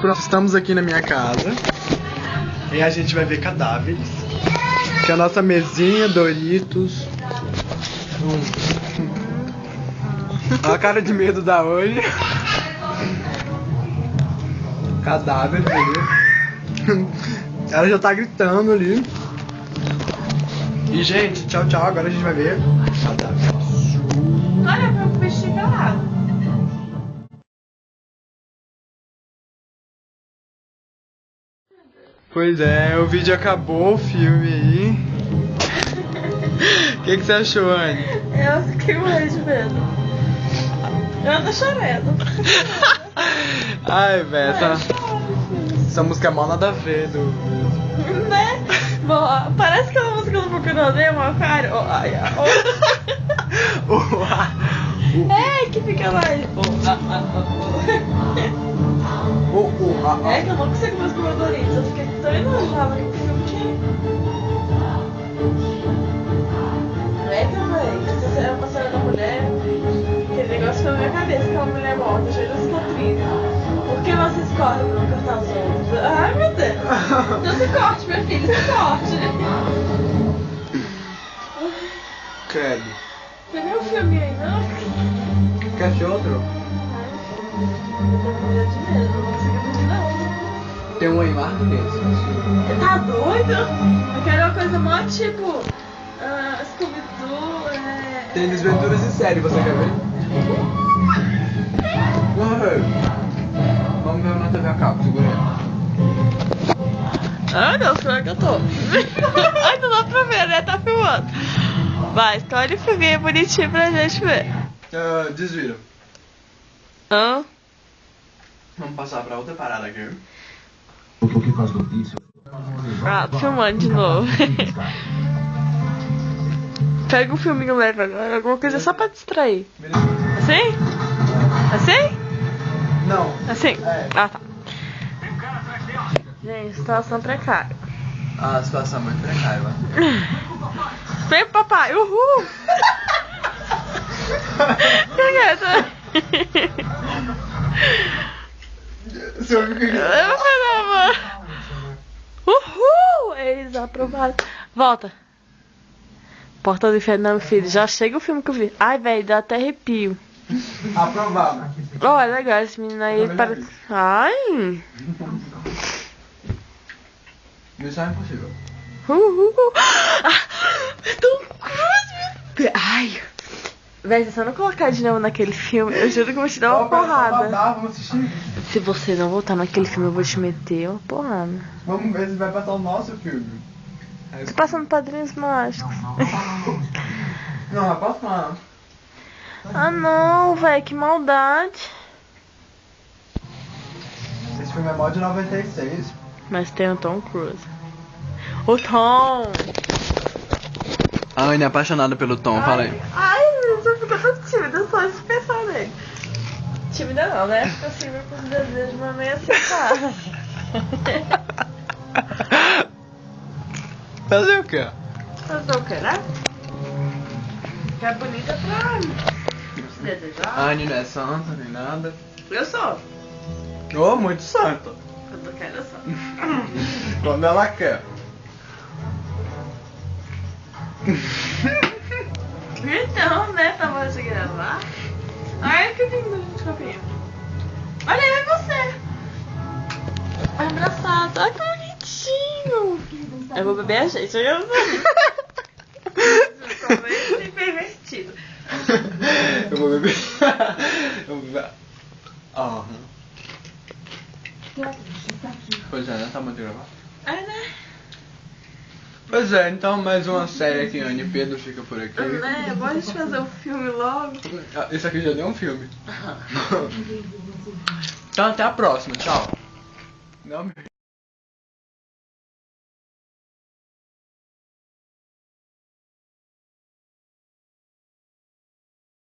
Pronto, estamos aqui na minha casa. E a gente vai ver cadáveres. Que é a nossa mesinha, Doritos. Olha a cara de medo da hoje. Cadáver ali. Ela já tá gritando ali. E gente, tchau, tchau. Agora a gente vai ver cadáver. Olha pra peixe calado. Pois é, o vídeo acabou, o filme aí. O que você achou, Anne? Eu fiquei morrendo de medo. Eu tô chorando. Ai, velho, essa música é mal nada a ver do... Né? Bom, parece que é uma música do Boku Nemo, cara. É, que fica lá. É que eu não consigo mais comer Doritos. Eu fiquei tão enojada com o filme. É que, velho, se você é uma cena da mulher, aquele negócio ficou na minha cabeça, que é uma mulher morta, cheia de cicatriz. Por que você escolhe não cortar os outros? Ai, meu Deus. Não se corte, meu filho, se corte. Credo. Você viu o filme aí, não? Quer assistir outro? Eu tô com medo de medo, não consigo dormir não. Tem um aí mais bonito. Você tá doido? Eu quero uma coisa mó tipo... Scooby-Doo, Tem Desventuras em série, você quer ver? Vamos ver na TV a cabo, segura aí. Ai, Deus, como é que eu tô? Ai, não dá pra ver, né? Tá filmando. Vai, escolhe o filminho bonitinho pra gente ver. Desvira. Hã? Vamos passar pra outra parada aqui. Ah, tô filmando de novo. Pega um filminho leve agora, alguma coisa só pra distrair. Assim? Assim? Não. Assim? É. Ah, tá. Gente, situação precária. Ah, a situação é muito precária, vai. Vem, papai, uhul! Você ouviu o que Eu falava. Uhul! Eles aprovaram. Volta. Porta do Inferno, não, filho. Já chega o filme que eu vi. Ai, velho, dá até arrepio. Aprovado. Ó, é legal esse menino aí. Para... Ai! Missão impossível. Uhul! Tom Cruise! Ai! Véi, se você não colocar de novo naquele filme, eu juro que eu vou te dar uma porrada. Vamos assistir. Se você não voltar naquele filme, eu vou te meter uma porrada. Vamos ver se vai passar o nosso filme. Tô passando Padrinhos Mágicos. Não, vai passar. Ah não, véi, que maldade. Esse filme é mó de 96. Mas tem o Tom Cruise. O Tom! A Anne é apaixonada pelo Tom, fala aí. Ai, eu fico tão tímida só de pensar nele. Tímida não, né? Porque eu sigo com os desejos, mas meio aceitável. Fazer o quê? Fazer o quê, né? Que é bonita pra se desejar. A Anne não é santa nem nada. Eu sou. Oh, muito santa. Eu tô querendo só. Quando ela quer. Então, né? Tava de gravar. Ai, que lindo, desculpinha. Olha aí, é você. Abraçado. Ai, que bonitinho. Eu vou beber a gente. Eu tô bem pervertido. Eu vou beber. Eu vou beber. Aham. Pois é, né? Tá bom de gravar? É, né? Pois é, então mais uma série aqui, Anne Pedro fica por aqui. Né? Bora a gente fazer o filme logo. Esse aqui já deu um filme. Então até a próxima, tchau. Não,